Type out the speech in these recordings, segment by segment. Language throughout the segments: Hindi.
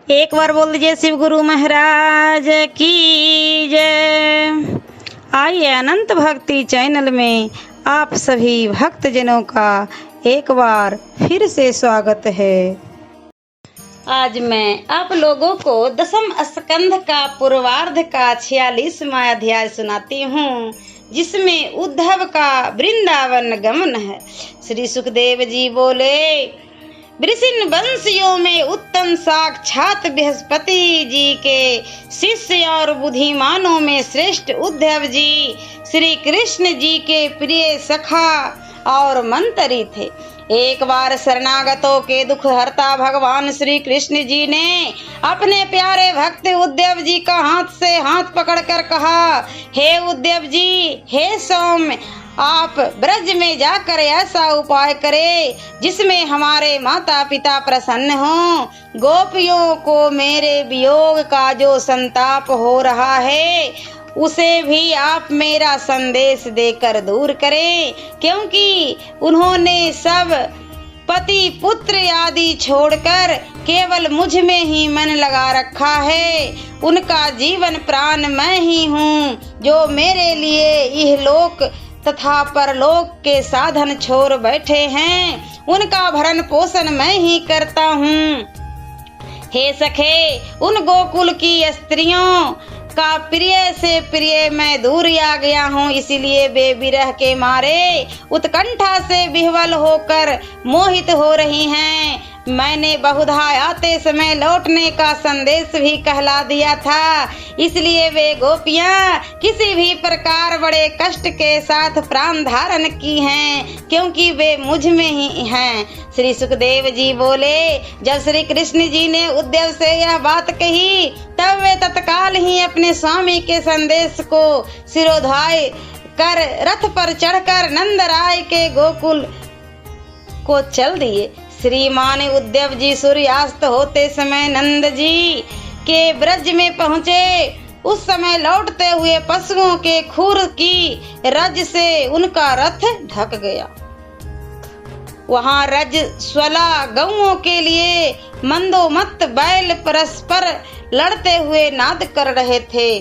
एक बार बोल दीजिए शिव गुरु महाराज की जय। आइए अनंत भक्ति चैनल में आप सभी भक्तजनों का एक बार फिर से स्वागत है। आज मैं आप लोगों को दसम स्कंध का पूर्वार्ध का 46वां अध्याय सुनाती हूँ, जिसमें उद्धव का वृंदावन गमन है। श्री सुखदेव जी बोले, वृषिण वंशियों में उत्तम साक्षात बृहस्पति जी के शिष्य और बुद्धिमानों में श्रेष्ठ उद्धव जी श्री कृष्ण जी के प्रिय सखा और मंत्री थे। एक बार शरणागतों के दुख हरता भगवान श्री कृष्ण जी ने अपने प्यारे भक्त उद्धव जी का हाथ से हाथ पकड़कर कहा, हे उद्धव जी, हे सौम्य, आप ब्रज में जाकर ऐसा उपाय करें जिसमें हमारे माता पिता प्रसन्न हों। गोपियों को मेरे वियोग का जो संताप हो रहा है उसे भी आप मेरा संदेश देकर दूर करें, क्योंकि उन्होंने सब पति पुत्र आदि छोड़कर केवल मुझ में ही मन लगा रखा है। उनका जीवन प्राण मैं ही हूँ, जो मेरे लिए यह लोक तथा परलोक के साधन छोड़ बैठे हैं। उनका भरण पोषण मैं ही करता हूँ। हे सखे, उन गोकुल की स्त्रियों का प्रिय से प्रिय मैं दूर आ गया हूँ, इसलिए वे विरह के मारे उत्कंठा से विह्वल होकर मोहित हो रही हैं। मैंने बहुधा आते समय लौटने का संदेश भी कहला दिया था, इसलिए वे गोपियाँ किसी भी प्रकार बड़े कष्ट के साथ प्राण धारण की हैं, क्योंकि वे मुझ में ही हैं। श्री सुखदेव जी बोले, जब श्री कृष्ण जी ने उद्धव से यह बात कही तब वे तत्काल ही अपने स्वामी के संदेश को सिरोधाय कर रथ पर चढ़कर नंदराय के गोकुल को चल दिए। श्रीमान उद्धव जी सूर्यास्त होते समय नंद जी के ब्रज में पहुँचे। उस समय लौटते हुए पशुओं के खुर की रज से उनका रथ ढक गया। वहाँ रज स्वला गौओं के लिए मंदोमत बैल परस्पर लड़ते हुए नाद कर रहे थे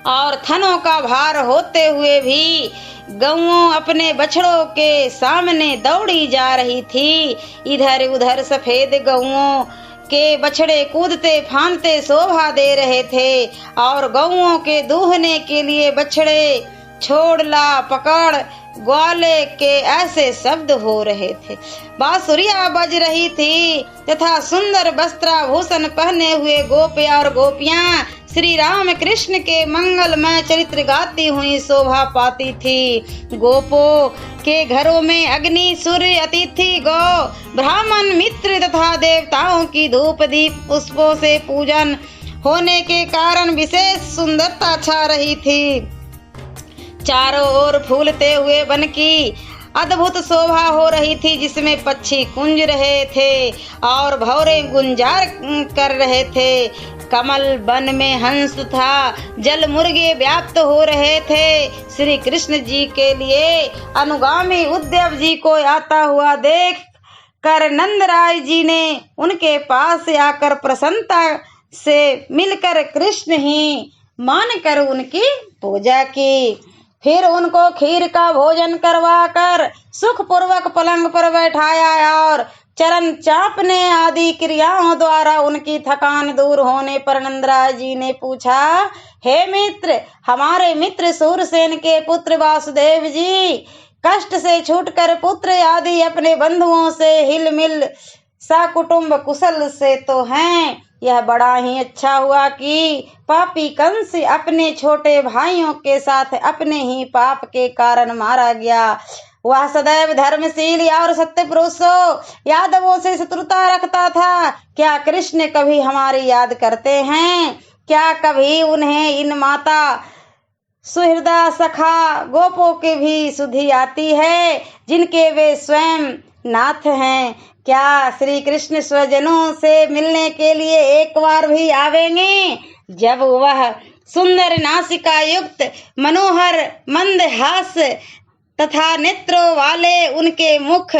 और थनों का भार होते हुए भी गौओं अपने बछड़ों के सामने दौड़ी जा रही थी। इधर उधर सफेद गौओं के बछड़े कूदते फांदते शोभा दे रहे थे और गौओं के दूहने के लिए बछड़े छोड़ ला पकड़ ग्वाले के ऐसे शब्द हो रहे थे। बांसुरियां बज रही थी तथा सुंदर वस्त्राभूषण पहने हुए गोपी और गोपियां श्री राम कृष्ण के मंगलमय चरित्र गाती हुई शोभा पाती थी। गोपों के घरों में अग्नि सूर्य अतिथि गौ ब्राह्मण मित्र तथा देवताओं की धूप दीप पुष्पों से पूजन होने के कारण विशेष सुंदरता छा रही थी। चारों ओर फूलते हुए वन की अद्भुत शोभा हो रही थी, जिसमें पक्षी कुंज रहे थे और भौरे गुंजार कर रहे थे। कमल वन में हंस था, जल मुर्गे व्याप्त हो रहे थे। श्री कृष्ण जी के लिए अनुगामी उद्धव जी को आता हुआ देख कर नंदराय जी ने उनके पास आकर प्रसन्नता से मिलकर कृष्ण ही मानकर उनकी पूजा की। फिर उनको खीर का भोजन करवाकर सुखपूर्वक पलंग पर बैठाया और चरण चापने आदि क्रियाओं द्वारा उनकी थकान दूर होने पर नंदराय जी ने पूछा, हे मित्र, हमारे मित्र सूरसेन के पुत्र वासुदेव जी कष्ट से छूटकर पुत्र आदि अपने बंधुओं से हिल मिल सकुटुंब कुशल से तो हैं। यह बड़ा ही अच्छा हुआ कि पापी कंस अपने छोटे भाइयों के साथ अपने ही पाप के कारण मारा गया। वह सदैव धर्मशील और सत्य पुरुषों यादवों से शत्रुता रखता था। क्या कृष्ण कभी हमारी याद करते हैं? क्या कभी उन्हें इन माता सुहृदा सखा गोपों की भी सुधि आती है, जिनके वे स्वयं नाथ हैं? क्या श्री कृष्ण स्वजनों से मिलने के लिए एक बार भी आवेंगे? जब वह सुंदर नासिका युक्त मनोहर मंद हास तथा नेत्रों वाले उनके मुख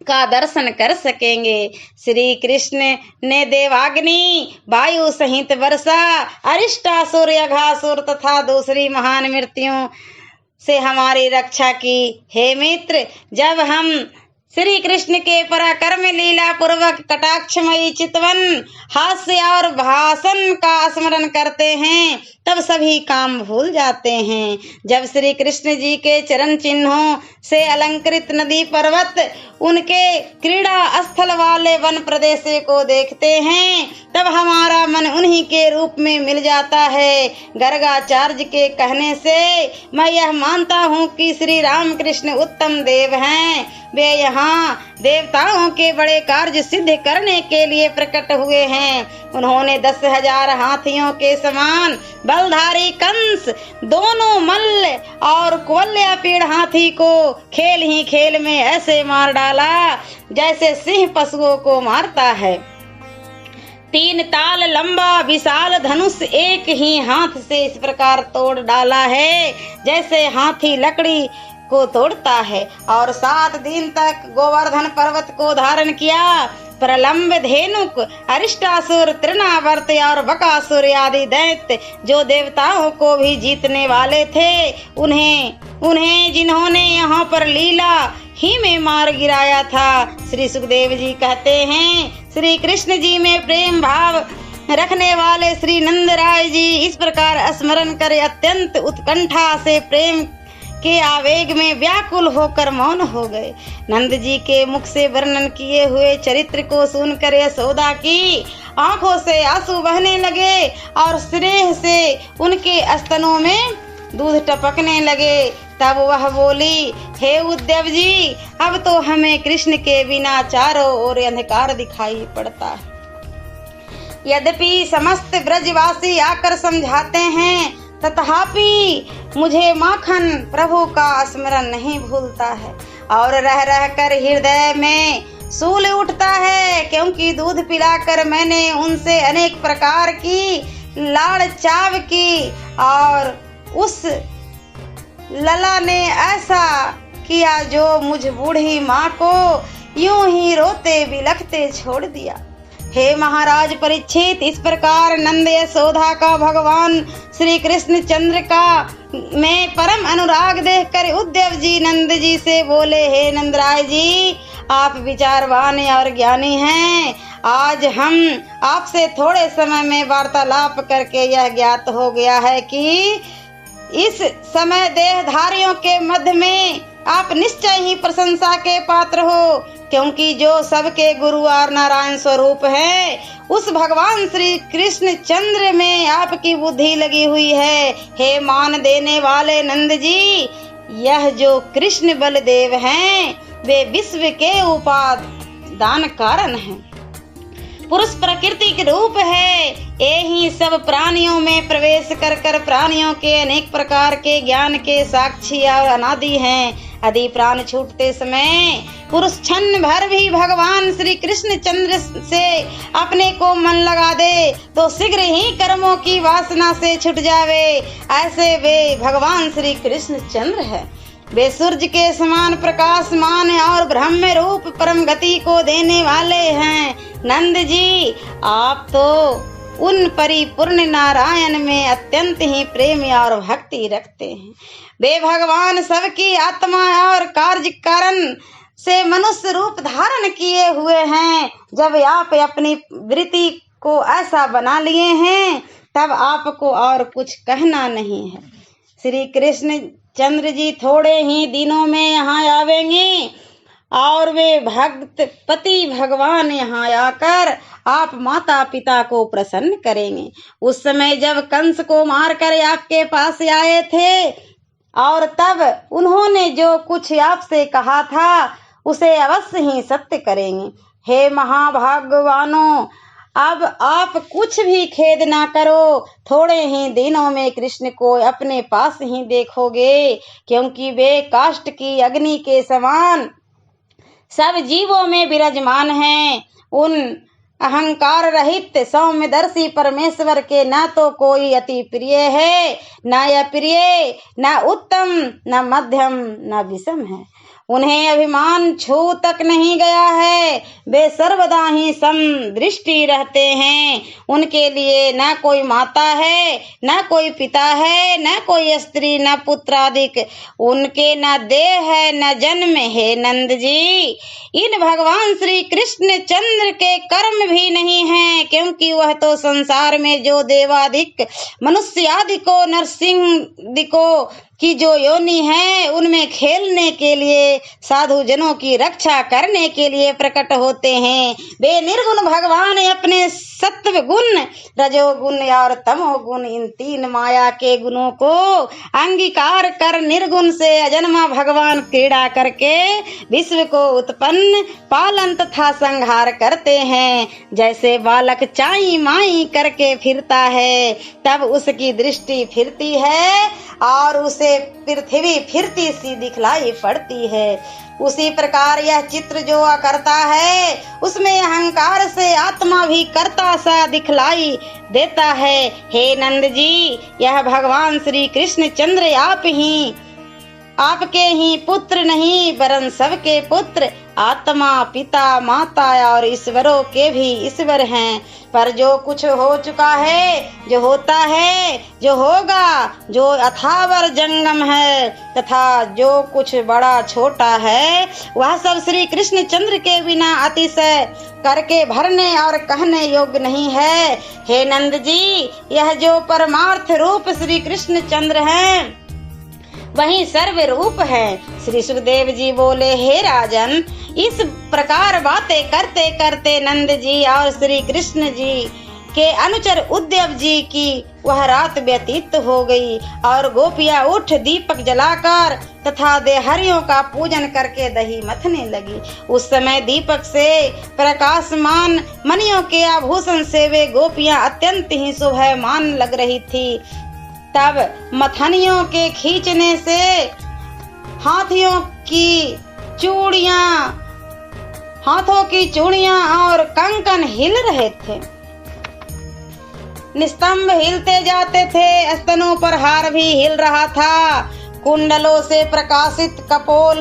का दर्शन कर सकेंगे। श्री कृष्ण ने देवाग्नि, वायु सहित वर्षा, अरिष्टासुर, अघासुर तथा दूसरी महान मृत्युओं से हमारी रक्षा की। हे मित्र, जब हम श्री कृष्ण के पराक्रम लीला पूर्वक कटाक्षमयी चितवन हास्य और भाषण का स्मरण करते हैं तब सभी काम भूल जाते हैं। जब श्री कृष्ण जी के चरण चिन्हों से अलंकृत नदी पर्वत, उनके क्रीड़ा स्थल वाले वन प्रदेश को देखते हैं तब हमारा मन उन्हीं के रूप में मिल जाता है। गर्गाचार्य के कहने से मैं यह मानता हूँ कि श्री राम कृष्ण उत्तम देव हैं। वे यहाँ देवताओं के बड़े कार्य सिद्ध करने के लिए प्रकट हुए हैं। उन्होंने 10,000 हाथियों के समान बलधारी कंस, दोनों मल्ल और कुवलयापीड़ हाथी को खेल ही खेल में ऐसे मार डाला जैसे सिंह पशुओं को मारता है। 3 ताल लंबा विशाल धनुष एक ही हाथ से इस प्रकार तोड़ डाला है जैसे हाथी लकड़ी को तोड़ता है, और 7 दिन तक गोवर्धन पर्वत को धारण किया। प्रलंब, धेनुक, अरिष्टासुर, तृणावर्त और बकासुर आदि दैत्य जो देवताओं को भी जीतने वाले थे, उन्हें जिन्होंने यहाँ पर लीला ही में मार गिराया था। श्री सुखदेव जी कहते हैं, श्री कृष्ण जी में प्रेम भाव रखने वाले श्री नंदराय जी इस प्रकार स्मरण कर अत्यंत उत्कंठा से प्रेम के आवेग में व्याकुल होकर मौन हो गए। नंद जी के मुख से वर्णन किए हुए चरित्र को सुनकर यशोदा की आंखों से आंसू बहने लगे और स्नेह से उनके स्तनों में दूध टपकने लगे। तब वह बोली, हे उद्धव जी, अब तो हमें कृष्ण के बिना चारों ओर अंधकार दिखाई पड़ता है। यद्यपि समस्त ब्रजवासी आकर समझाते हैं तथापि मुझे माखन प्रभु का स्मरण नहीं भूलता है और रह रह कर हृदय में सूल उठता है, क्योंकि दूध पिलाकर मैंने उनसे अनेक प्रकार की लाड़ चाव की और उस लला ने ऐसा किया जो मुझ बूढ़ी माँ को यूं ही रोते बिलखते छोड़ दिया। हे महाराज परीक्षित, इस प्रकार नंद यशोदा का भगवान श्री कृष्ण चंद्र का में परम अनुराग देखकर उद्धव जी नंद जी से बोले, हे नंदराय जी, आप विचारवान और ज्ञानी हैं। आज हम आपसे थोड़े समय में वार्तालाप करके यह ज्ञात हो गया है कि इस समय देहधारियों के मध्य में आप निश्चय ही प्रशंसा के पात्र हो, क्योंकि जो सबके गुरु और नारायण स्वरूप है उस भगवान श्री कृष्ण चंद्र में आपकी बुद्धि लगी हुई है। हे मान देने वाले नंद जी, यह जो कृष्ण बलदेव हैं वे विश्व के उपादान कारण हैं, पुरुष प्रकृति के रूप है। ये ही सब प्राणियों में प्रवेश कर कर प्राणियों के अनेक प्रकार के ज्ञान के साक्षी और अनादि हैं। यदि प्राण छूटते समय पुरुष क्षण भर भी भगवान श्री कृष्ण चंद्र से अपने को मन लगा दे तो शीघ्र ही कर्मों की वासना से छूट जावे। ऐसे वे भगवान श्री कृष्ण चंद्र है। वे सूर्य के समान प्रकाशमान और ब्रह्म रूप परम गति को देने वाले हैं। नंद जी, आप तो उन परिपूर्ण नारायण में अत्यंत ही प्रेम और भक्ति रखते हैं। वे भगवान सबकी आत्मा और कार्य कारण से मनुष्य रूप धारण किए हुए हैं। जब आप अपनी वृत्ति को ऐसा बना लिए हैं तब आपको और कुछ कहना नहीं है। श्री कृष्ण चंद्र जी थोड़े ही दिनों में यहाँ आवेंगे और वे भक्त पति भगवान यहाँ आकर आप माता पिता को प्रसन्न करेंगे। उस समय जब कंस को मारकर आपके पास आए थे और तब उन्होंने जो कुछ आपसे कहा था उसे अवश्य ही सत्य करेंगे। हे महाभाग्यवानों, अब आप कुछ भी खेद ना करो, थोड़े ही दिनों में कृष्ण को अपने पास ही देखोगे, क्योंकि वे काष्ठ की अग्नि के समान सब जीवों में विराजमान हैं। उन अहंकार रहित सौम्यदर्शी परमेश्वर के न तो कोई अति प्रिय है, न अप्रिय, न उत्तम, न मध्यम, न विषम है। उन्हें अभिमान छू तक नहीं गया है। वे सर्वदा ही समदृष्टि रहते हैं। उनके लिए न कोई माता है, न कोई पिता है, न कोई स्त्री, न पुत्र आदि। उनके न देह है, न जन्म है। नंद जी, इन भगवान श्री कृष्ण चंद्र के कर्म भी नहीं हैं, क्योंकि वह तो संसार में जो देवादिक, मनुष्यादि को, नरसिंह को की जो योनि है, उनमें खेलने के लिए, साधु जनों की रक्षा करने के लिए प्रकट होते हैं। वे निर्गुण भगवान अपने सत्व गुण, रजोगुण और तमोगुण, इन तीन माया के गुणों को अंगीकार कर निर्गुण से अजन्मा भगवान क्रीड़ा करके विश्व को उत्पन्न, पालन तथा संहार करते हैं। जैसे बालक चाई माई करके फिरता है, तब उसकी दृष्टि फिरती है और उसे पृथ्वी फिरती सी दिखलाई पड़ती है। उसी प्रकार यह चित्र जो करता है, उसमें अहंकार से आत्मा भी करता सा दिखलाई देता है। हे नंद जी, यह भगवान श्री कृष्ण चंद्र आपके ही पुत्र नहीं, वरन सबके पुत्र, आत्मा, पिता, माता और ईश्वरों के भी ईश्वर हैं। पर जो कुछ हो चुका है, जो होता है, जो होगा, जो अथावर जंगम है, तथा जो कुछ बड़ा छोटा है, वह सब श्री कृष्ण चंद्र के बिना अतिशय करके भरने और कहने योग्य नहीं है। हे नंद जी, यह जो परमार्थ रूप श्री कृष्ण चंद्र हैं, वही सर्व रूप है। श्री सुखदेव जी बोले, हे राजन, इस प्रकार बातें करते करते नंद जी और श्री कृष्ण जी के अनुचर उद्धव जी की वह रात व्यतीत हो गई और गोपियां उठ दीपक जलाकर तथा देहरियों का पूजन करके दही मथने लगी। उस समय दीपक से प्रकाशमान मणियों के आभूषण से वे गोपियां अत्यंत ही शोभायमान लग रही थी। तब मथनियों के खींचने से हाथों की चूड़ियां और कंकन हिल रहे थे, निस्तंभ हिलते जाते थे, स्तनों पर हार भी हिल रहा था। कुंडलों से प्रकाशित कपोल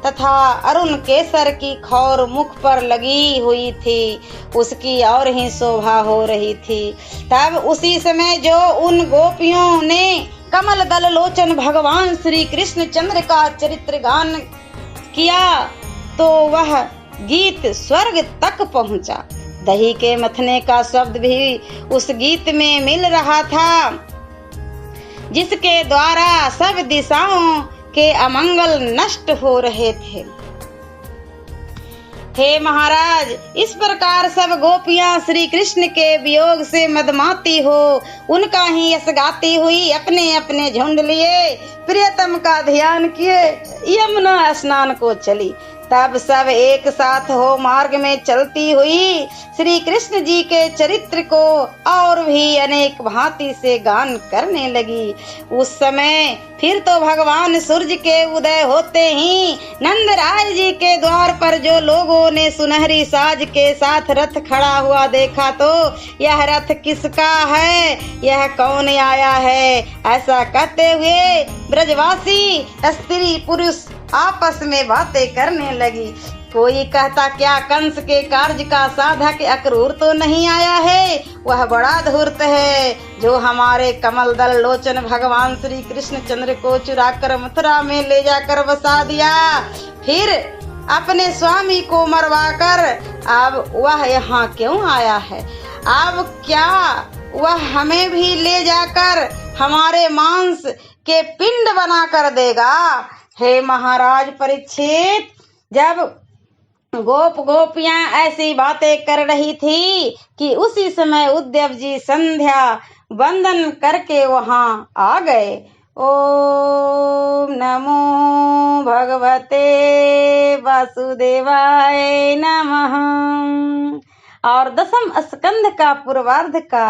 तथा अरुण केसर की खौर मुख पर लगी हुई थी, उसकी और ही शोभा हो रही थी। तब उसी समय जो उन गोपियों ने कमल दल लोचन भगवान श्री कृष्ण चंद्र का चरित्र गान किया, तो वह गीत स्वर्ग तक पहुंचा। दही के मथने का शब्द भी उस गीत में मिल रहा था, जिसके द्वारा सब दिशाओं के अमंगल नष्ट हो रहे थे। हे महाराज, इस प्रकार सब गोपियां श्री कृष्ण के वियोग से मदमाती हो उनका ही यश गाती हुई अपने अपने झुंड लिए प्रियतम का ध्यान किए यमुना स्नान को चली। तब सब एक साथ हो मार्ग में चलती हुई श्री कृष्ण जी के चरित्र को और भी अनेक भांति से गान करने लगी। उस समय फिर तो भगवान सूर्य के उदय होते ही नंदराय जी के द्वार पर जो लोगों ने सुनहरी साज के साथ रथ खड़ा हुआ देखा, तो यह रथ किसका है, यह कौन आया है, ऐसा कहते हुए ब्रजवासी स्त्री पुरुष आपस में बातें करने लगी। कोई कहता, क्या कंस के कार्य का साधक अक्रूर तो नहीं आया है, वह बड़ा धूर्त है जो हमारे कमल दल लोचन भगवान श्री कृष्ण चंद्र को चुराकर मथुरा में ले जाकर बसा दिया, फिर अपने स्वामी को मरवाकर अब वह यहाँ क्यों आया है। अब क्या वह हमें भी ले जाकर हमारे मांस के पिंड बना कर देगा। हे महाराज परीक्षित, जब गोपियां ऐसी बातें कर रही थी कि उसी समय उद्धव जी संध्या वंदन करके वहां आ गए। ओम नमो भगवते वासुदेवाय नमः। और दसम स्कंध का पूर्वार्ध का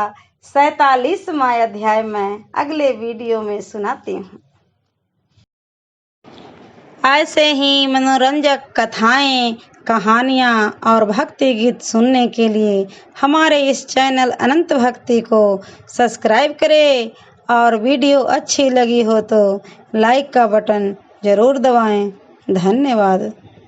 47वां अध्याय में अगले वीडियो में सुनाती हूँ। ऐसे ही मनोरंजक कथाएं, कहानियाँ और भक्ति गीत सुनने के लिए हमारे इस चैनल अनंत भक्ति को सब्सक्राइब करें और वीडियो अच्छी लगी हो तो लाइक का बटन जरूर दबाएं। धन्यवाद।